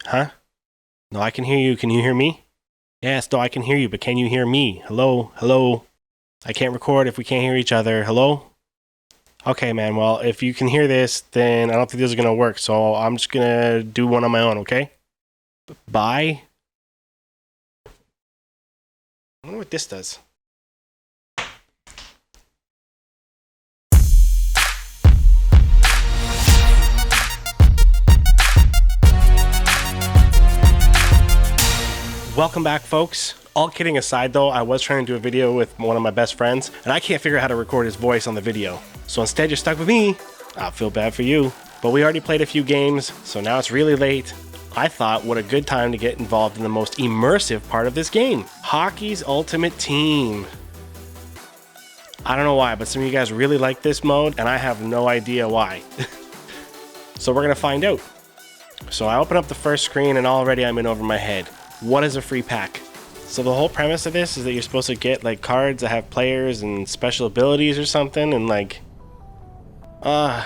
Huh? No, I can hear you. Can you hear me? Yes, no, I can hear you, but can you hear me? Hello? Hello? I can't record if we can't hear each other. Hello? Okay, man. Well, if you can hear this, then I don't think this is going to work. So I'm just going to do one on my own, okay? Bye. I wonder what this does. Welcome back, folks. All kidding aside, though, I was trying to do a video with one of my best friends, and I can't figure out how to record his voice on the video. So instead, you're stuck with me. I feel bad for you. But we already played a few games, so now it's really late. I thought, what a good time to get involved in the most immersive part of this game. Hockey's Ultimate Team. I don't know why, but some of you guys really like this mode, and I have no idea why. So we're gonna find out. So I open up the first screen, and already I'm in over my head. What is a free pack? So the whole premise of this is that you're supposed to get like cards that have players and special abilities or something, and like so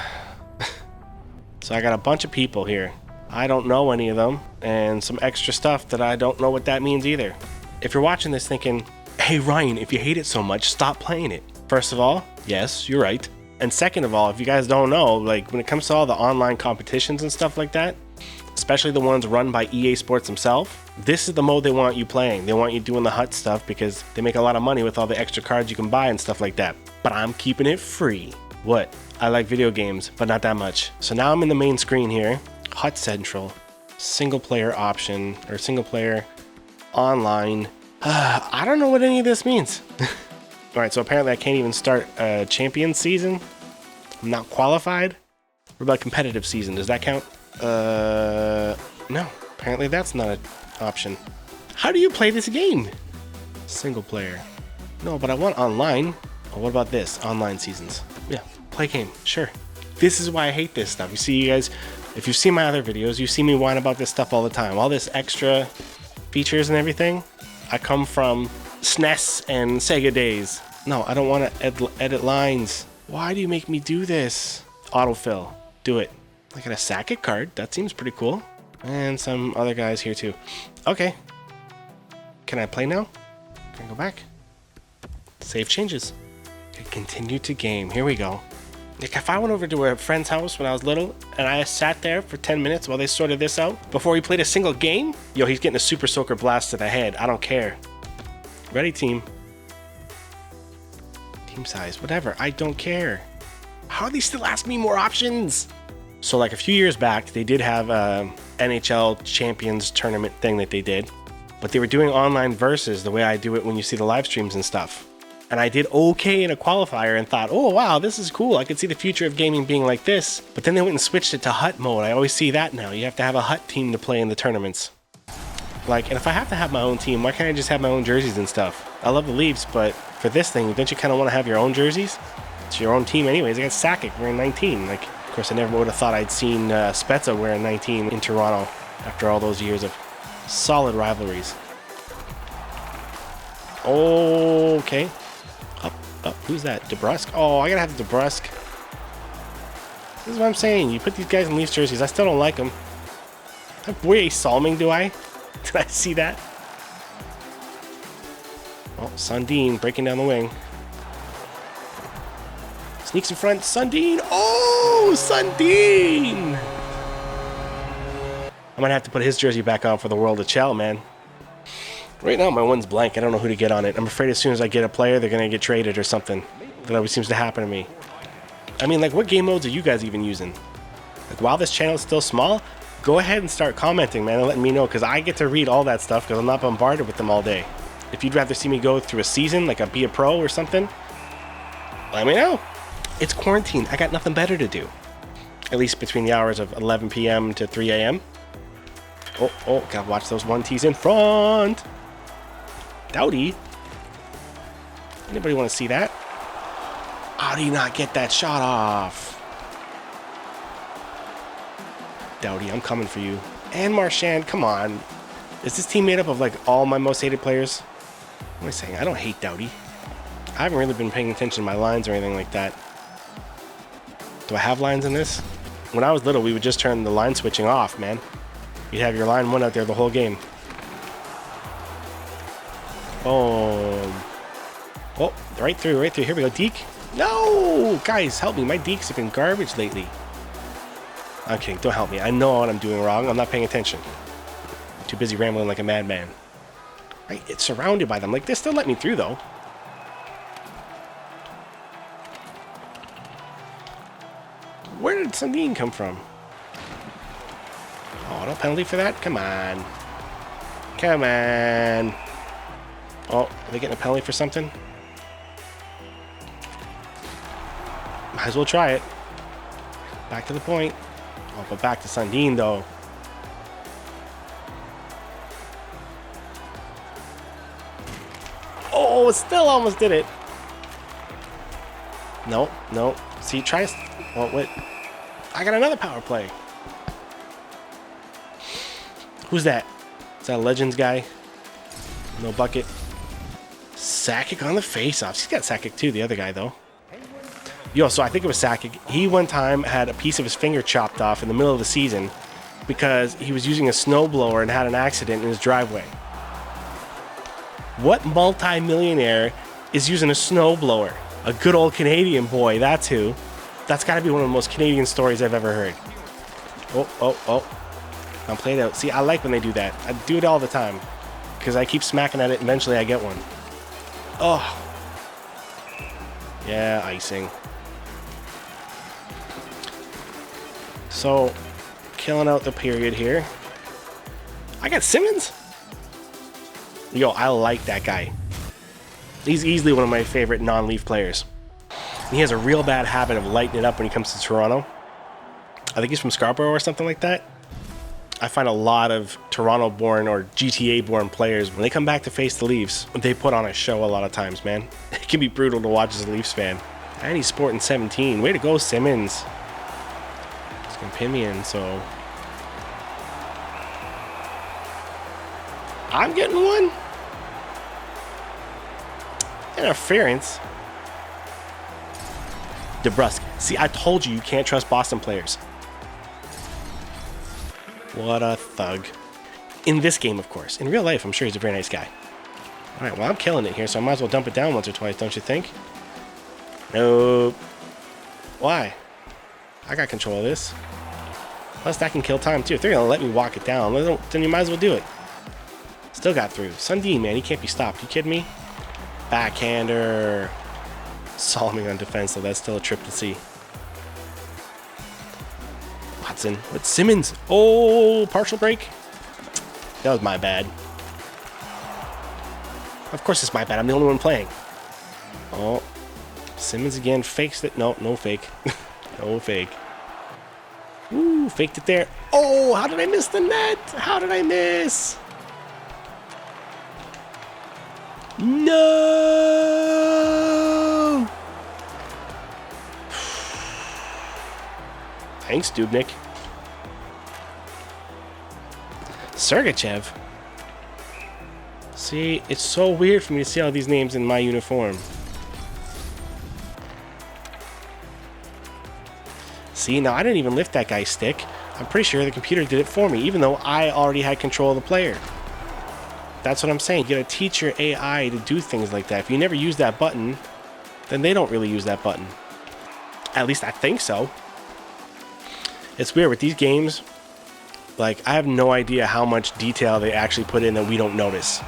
I got a bunch of people here. I don't know any of them, and some extra stuff that I don't know what that means either. If you're watching this thinking, hey Ryan, if you hate it so much, stop playing it. First of all, yes, you're right. And second of all, if you guys don't know, like when it comes to all the online competitions and stuff like that, especially the ones run by EA Sports themselves, this is the mode they want you playing. They want you doing the hut stuff because they make a lot of money with all the extra cards you can buy and stuff like that. But I'm keeping it free. What? I like video games, but not that much. So now I'm in the main screen here. Hut Central, single player option, or single player online. I don't know what any of this means. All right, so apparently I can't even start a champion season. I'm not qualified. What about competitive season? Does that count? No, apparently that's not an option. How do you play this game? Single player. No, but I want online. Oh, what about this? Online seasons. Yeah, play game, sure. This is why I hate this stuff. You see, you guys, if you've seen my other videos, you see me whine about this stuff all the time. All this extra features and everything. I come from SNES and Sega days. No, I don't want to edit lines. Why do you make me do this? Autofill. Do it. I got a Sakic card. That seems pretty cool. And some other guys here too. Okay. Can I play now? Can I go back? Save changes. Okay, continue to game. Here we go. Like if I went over to a friend's house when I was little and I sat there for 10 minutes while they sorted this out before he played a single game, yo, he's getting a Super Soaker blast to the head. I don't care. Ready, team? Team size, whatever. I don't care. How are they still asking me more options? So like a few years back, they did have a NHL Champions tournament thing that they did, but they were doing online versus the way I do it when you see the live streams and stuff. And I did okay in a qualifier and thought, oh wow, this is cool. I could see the future of gaming being like this. But then they went and switched it to hut mode. I always see that now. You have to have a hut team to play in the tournaments. Like, and if I have to have my own team, why can't I just have my own jerseys and stuff? I love the Leafs, but for this thing, don't you kind of want to have your own jerseys? It's your own team anyways. I got Sakic wearing 19. Like, of course, I never would have thought I'd seen Spezza wearing 19 in Toronto after all those years of solid rivalries. Okay. Up, who's that? DeBrusque? Oh, I gotta have DeBrusque. This is what I'm saying. You put these guys in Leafs jerseys. I still don't like them. Boy, Salming, do I? Did I see that? Oh, Sundin breaking down the wing. Sneaks in front. Sundin. Oh, Sundin! I'm gonna have to put his jersey back on for the World of Chell, man. Right now, my one's blank. I don't know who to get on it. I'm afraid as soon as I get a player, they're gonna get traded or something. That always seems to happen to me. I mean, like, what game modes are you guys even using? Like, while this channel is still small, go ahead and start commenting, man, and letting me know, because I get to read all that stuff because I'm not bombarded with them all day. If you'd rather see me go through a season, like be a pro or something, let me know. It's quarantine. I got nothing better to do. At least between the hours of 11 p.m. to 3 a.m. Oh, gotta watch those 1Ts in front. Doughty. Anybody want to see that? How do you not get that shot off? Doughty, I'm coming for you. And Marchand, come on. Is this team made up of like all my most hated players? What am I saying? I don't hate Doughty. I haven't really been paying attention to my lines or anything like that. Do I have lines in this? When I was little, we would just turn the line switching off, man. You'd have your line one out there the whole game. Oh, right through, right through. Here we go, Deke. No! Guys, help me. My Dekes have been garbage lately. I'm kidding. Don't help me. I know what I'm doing wrong. I'm not paying attention. I'm too busy rambling like a madman. Right? It's surrounded by them. Like, they still let me through, though. Where did Sundin come from? Oh, no penalty for that? Come on. Come on. Oh, are they getting a penalty for something? Might as well try it. Back to the point. Oh, but back to Sundin, though. Oh, still almost did it. Nope, nope. See, try to... Oh, wait. I got another power play. Who's that? Is that a Legends guy? No bucket. Sakic on the face-offs. He's got Sakic too, the other guy, though. Yo, so I think it was Sakic. He one time had a piece of his finger chopped off in the middle of the season because he was using a snowblower and had an accident in his driveway. What multi-millionaire is using a snowblower? A good old Canadian boy, that's who. That's got to be one of the most Canadian stories I've ever heard. Oh. I'm played out. See, I like when they do that. I do it all the time because I keep smacking at it and eventually I get one. Oh. Yeah, icing. So, killing out the period here. I got Simmons. Yo, I like that guy. He's easily one of my favorite non-Leaf players. He has a real bad habit of lighting it up when he comes to Toronto. I think he's from Scarborough or something like that. I find a lot of Toronto-born or GTA-born players, when they come back to face the Leafs, they put on a show a lot of times, man. It can be brutal to watch as a Leafs fan. And he's sporting 17. Way to go, Simmons. He's going to pin me in, so... I'm getting one. Interference. DeBrusque. See, I told you can't trust Boston players. What a thug. In this game, of course. In real life, I'm sure he's a very nice guy. Alright, well, I'm killing it here, so I might as well dump it down once or twice, don't you think? Nope. Why? I got control of this. Plus, that can kill time, too. If they're going to let me walk it down, then you might as well do it. Still got through. Sundin, man, he can't be stopped. You kidding me? Backhander. Solomon on defense, so that's still a trip to see. Watson with Simmons. Oh, partial break. That was my bad. Of course it's my bad. I'm the only one playing. Oh, Simmons again fakes it. No, no fake. No fake. Ooh, faked it there. Oh, how did I miss the net? How did I miss? No! Thanks, Dubnik. Sergachev. See, it's so weird for me to see all these names in my uniform. See, now I didn't even lift that guy's stick. I'm pretty sure the computer did it for me, even though I already had control of the player. That's what I'm saying. You gotta teach your AI to do things like that. If you never use that button, then they don't really use that button. At least I think so. It's weird with these games. Like, I have no idea how much detail they actually put in that we don't notice.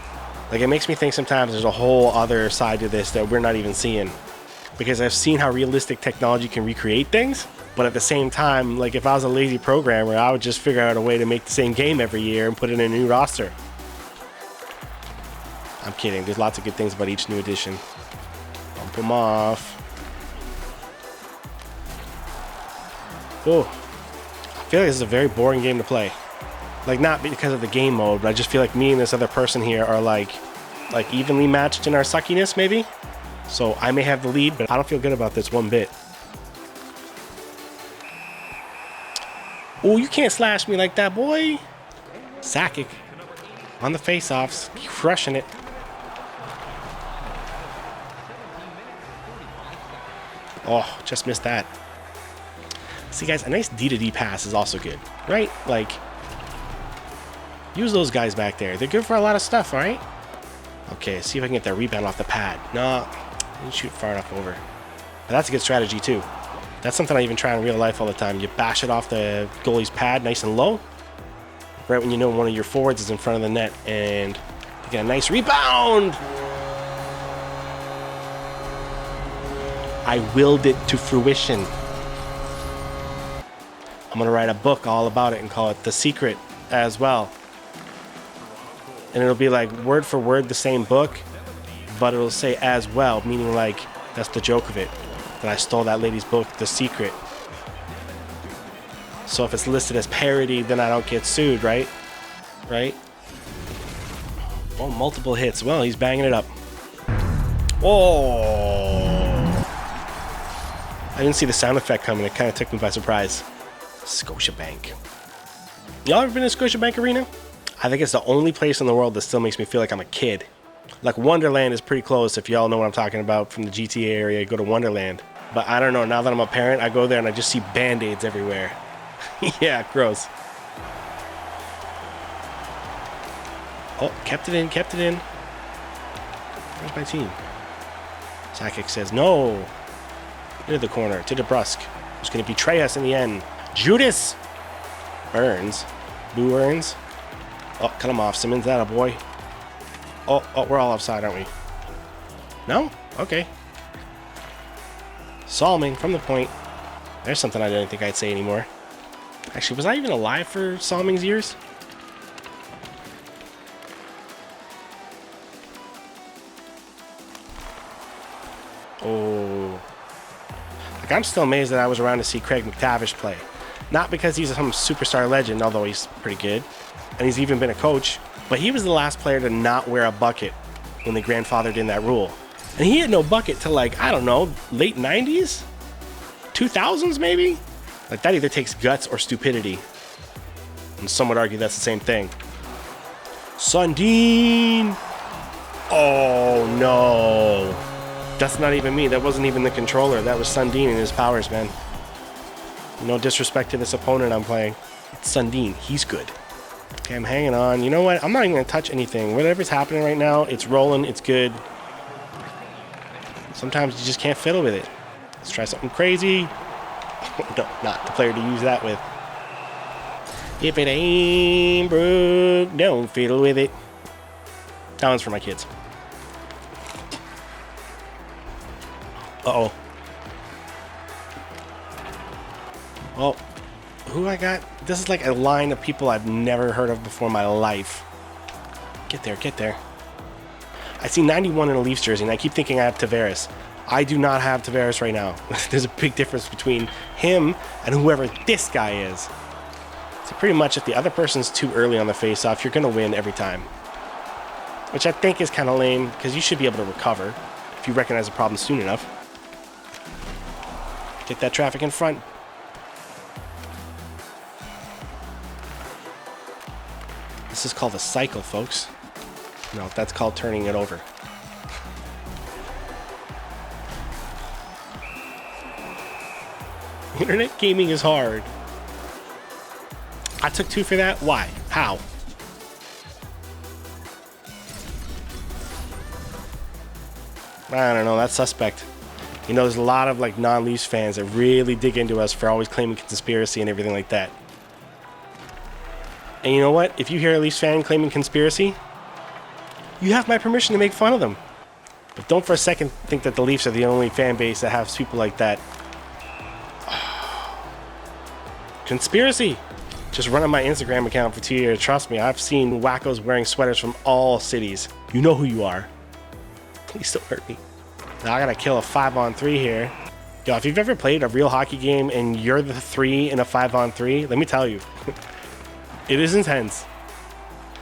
Like, it makes me think sometimes there's a whole other side to this that we're not even seeing. Because I've seen how realistic technology can recreate things, but at the same time, like, if I was a lazy programmer, I would just figure out a way to make the same game every year and put it in a new roster. I'm kidding. There's lots of good things about each new edition. Bump them off. Oh. I feel like this is a very boring game to play. Like, not because of the game mode, but I just feel like me and this other person here are like evenly matched in our suckiness, maybe? So I may have the lead, but I don't feel good about this one bit. Oh, you can't slash me like that, boy. Sakic on the face-offs, crushing it. Oh, just missed that. See, guys, a nice D-to-D pass is also good, right? Like, Use those guys back there. They're good for a lot of stuff, all right? Okay, see if I can get that rebound off the pad. No, didn't shoot far enough over. But that's a good strategy, too. That's something I even try in real life all the time. You bash it off the goalie's pad nice and low. Right when you know one of your forwards is in front of the net. And you get a nice rebound. I willed it to fruition. I'm going to write a book all about it and call it The Secret as well. And it'll be like word for word the same book, but it'll say as well, meaning like that's the joke of it, that I stole that lady's book, The Secret. So if it's listed as parody, then I don't get sued, right? Right? Oh, multiple hits. Well, he's banging it up. Oh! I didn't see the sound effect coming. It kind of took me by surprise. Scotiabank. Y'all ever been to Scotiabank Arena? I think it's the only place in the world that still makes me feel like I'm a kid. Like Wonderland is pretty close if y'all know what I'm talking about from the GTA area. Go to Wonderland. But I don't know, now that I'm a parent, I go there and I just see Band-Aids everywhere. Yeah, gross. Oh, kept it in, kept it in. Where's my team? Sakic says no. Into the corner, to DeBrusque. Who's going to betray us in the end. Judas! Burns. Boo Burns. Oh, cut him off. Simmons, that a boy. Oh, we're all offside, aren't we? No? Okay. Salming from the point. There's something I didn't think I'd say anymore. Actually, was I even alive for Salming's years? Oh. Like, I'm still amazed that I was around to see Craig McTavish play. Not because he's some superstar legend, although he's pretty good. And he's even been a coach. But he was the last player to not wear a bucket when they grandfathered in that rule. And he had no bucket till, like, I don't know, late 90s? 2000s maybe? Like, that either takes guts or stupidity. And some would argue that's the same thing. Sundin! Oh, no. That's not even me. That wasn't even the controller. That was Sundin and his powers, man. No disrespect to this opponent I'm playing. It's Sundin. He's good. Okay, I'm hanging on. You know what? I'm not even going to touch anything. Whatever's happening right now, it's rolling. It's good. Sometimes you just can't fiddle with it. Let's try something crazy. No, not the player to use that with. If it ain't broke, don't fiddle with it. That one's for my kids. Uh-oh. Well, who I got? This is like a line of people I've never heard of before in my life. Get there, get there. I see 91 in a Leafs jersey, and I keep thinking I have Tavares. I do not have Tavares right now. There's a big difference between him and whoever this guy is. So pretty much if the other person's too early on the face-off, you're going to win every time. Which I think is kind of lame, because you should be able to recover if you recognize the problem soon enough. Get that traffic in front. This is called a cycle, folks. No, that's called turning it over. Internet gaming is hard. I took 2 for that? Why? How? I don't know, that's suspect. You know, there's a lot of like non-Leafs fans that really dig into us for always claiming conspiracy and everything like that. And you know what? If you hear a Leafs fan claiming conspiracy, you have my permission to make fun of them. But don't for a second think that the Leafs are the only fan base that has people like that. Conspiracy! Just run on my Instagram account for 2 years. Trust me, I've seen wackos wearing sweaters from all cities. You know who you are. Please don't hurt me. Now I gotta kill a 5-on-3 here. Yo, if you've ever played a real hockey game and you're the 3 in a 5-on-3, let me tell you. It is intense.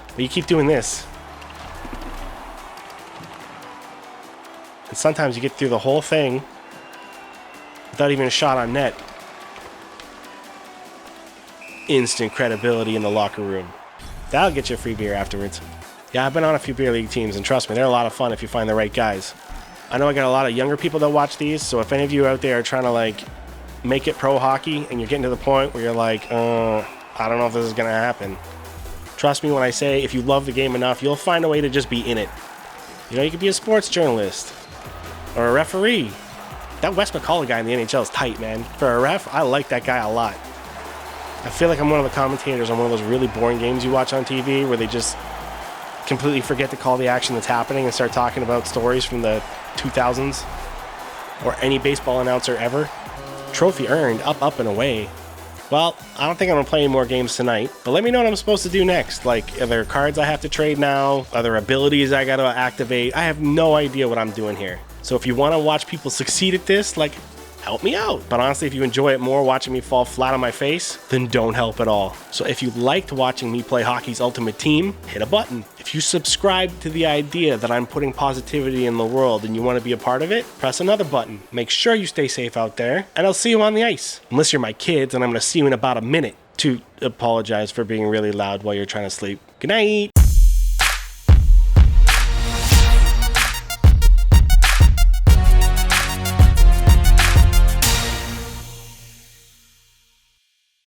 But you keep doing this. And sometimes you get through the whole thing without even a shot on net. Instant credibility in the locker room. That'll get you a free beer afterwards. Yeah, I've been on a few beer league teams, and trust me, they're a lot of fun if you find the right guys. I know I got a lot of younger people that watch these, so if any of you out there are trying to like make it pro hockey and you're getting to the point where you're like, I don't know if this is gonna happen, Trust me when I say if you love the game enough, you'll find a way to just be in it. You know, you could be a sports journalist or a referee. That Wes McCauley guy in the NHL is tight, man. For a ref, I like that guy a lot. I feel like I'm one of the commentators on one of those really boring games you watch on TV where they just completely forget to call the action that's happening and start talking about stories from the 2000s or any baseball announcer ever. Trophy earned, up and away. Well, I don't think I'm going to play any more games tonight, but let me know what I'm supposed to do next. Like, are there cards I have to trade now? Are there abilities I got to activate? I have no idea what I'm doing here. So if you want to watch people succeed at this, like, help me out. But honestly, if you enjoy it more watching me fall flat on my face, then don't help at all. So if you liked watching me play Hockey's Ultimate Team, hit a button. If you subscribe to the idea that I'm putting positivity in the world and you want to be a part of it, press another button. Make sure you stay safe out there, and I'll see you on the ice. Unless you're my kids, and I'm going to see you in about a minute. To apologize for being really loud while you're trying to sleep. Good night.